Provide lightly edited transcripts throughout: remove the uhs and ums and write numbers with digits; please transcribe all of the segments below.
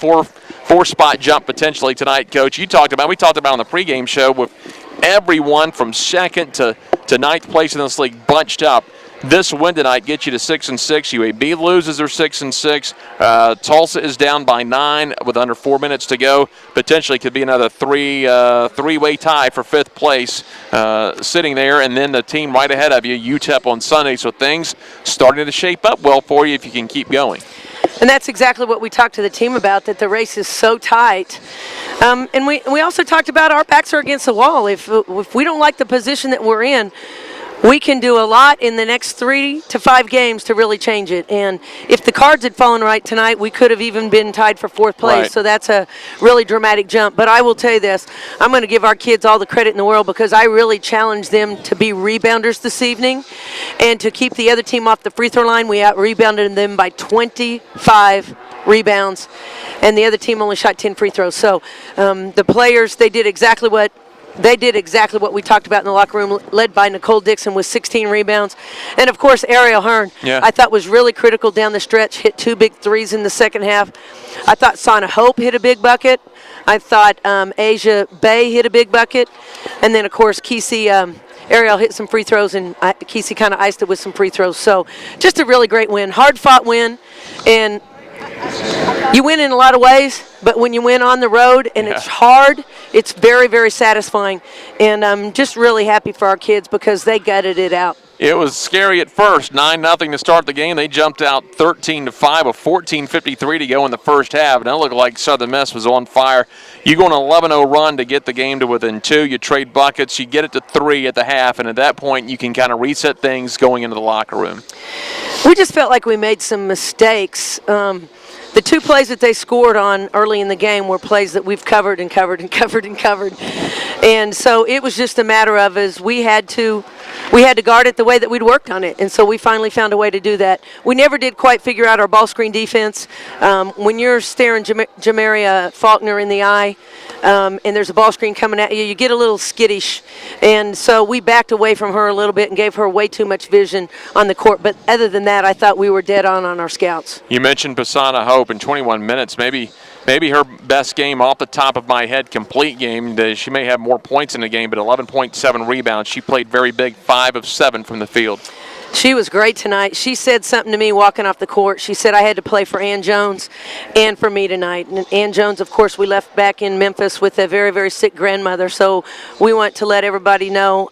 four-spot jump potentially tonight, Coach. We talked about on the pregame show with everyone from second to ninth place in this league bunched up. This win tonight gets you to 6-6. UAB loses their 6-6. Tulsa is down by 9 with under 4 minutes to go. Potentially could be another three-way tie for 5th place sitting there. And then the team right ahead of you, UTEP on Sunday. So things starting to shape up well for you if you can keep going. And that's exactly what we talked to the team about, that the race is so tight. And we also talked about our backs are against the wall. If we don't like the position that we're in, we can do a lot in the next 3 to 5 games to really change it. And if the cards had fallen right tonight, we could have even been tied for 4th place. Right. So that's a really dramatic jump. But I will tell you this, I'm going to give our kids all the credit in the world because I really challenged them to be rebounders this evening and to keep the other team off the free throw line. We out-rebounded them by 25 rebounds, and the other team only shot 10 free throws. So the players, they did exactly what we talked about in the locker room, led by Nicole Dixon with 16 rebounds. And, of course, Ariel Hearn, I thought was really critical down the stretch, hit 2 big threes in the second half. I thought Sana Hope hit a big bucket. I thought Asia Bay hit a big bucket. And then, of course, Kesey Ariel hit some free throws, and Kesey kind of iced it with some free throws. So just a really great win, hard-fought win. And you win in a lot of ways, but when you win on the road and it's hard, it's very, very satisfying. And I'm just really happy for our kids because they gutted it out. It was scary at first, 9-0 to start the game. They jumped out 13-5 with 14:53 to go in the first half, and it looked like Southern Miss was on fire. You go on an 11-0 run to get the game to within 2. You trade buckets. You get it to 3 at the half, and at that point you can kind of reset things going into the locker room. We just felt like we made some mistakes. The 2 plays that they scored on early in the game were plays that we've covered and covered and covered and covered. And so it was just a matter of we had to guard it the way that we'd worked on it. And so we finally found a way to do that. We never did quite figure out our ball screen defense. When you're staring Jamaria Faulkner in the eye and there's a ball screen coming at you, you get a little skittish. And so we backed away from her a little bit and gave her way too much vision on the court. But other than that, I thought we were dead on our scouts. You mentioned Pisana Hope in 21 minutes. Maybe her best game off the top of my head, complete game. She may have more points in the game, but 11.7 rebounds. She played very big, 5 of 7 from the field. She was great tonight. She said something to me walking off the court. She said I had to play for Ann Jones and for me tonight. And Ann Jones, of course, we left back in Memphis with a very, very sick grandmother. So we want to let everybody know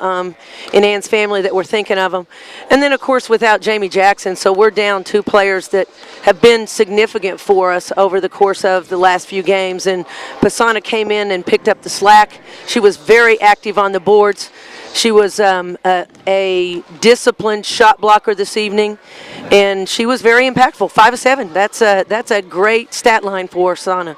in Ann's family that we're thinking of them. And then, of course, without Jamie Jackson. So we're down 2 players that have been significant for us over the course of the last few games. And Pisana came in and picked up the slack. She was very active on the boards. She was a disciplined shot blocker this evening, and she was very impactful. 5 of 7. That's a great stat line for Sana.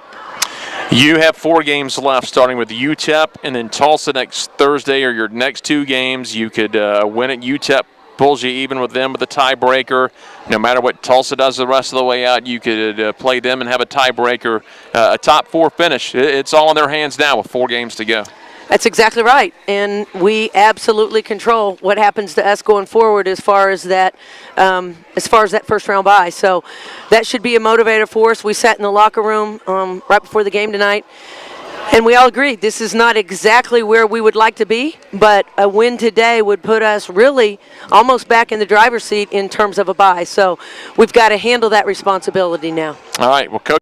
You have 4 games left, starting with UTEP and then Tulsa next Thursday are your next 2 games. You could win at UTEP, pulls you even with them with a tiebreaker. No matter what Tulsa does the rest of the way out, you could play them and have a tiebreaker, a top 4 finish. It's all in their hands now with 4 games to go. That's exactly right, and we absolutely control what happens to us going forward as far as that first round bye. So that should be a motivator for us. We sat in the locker room right before the game tonight, and we all agreed this is not exactly where we would like to be, but a win today would put us really almost back in the driver's seat in terms of a bye. So we've got to handle that responsibility now. All right, well, Coach.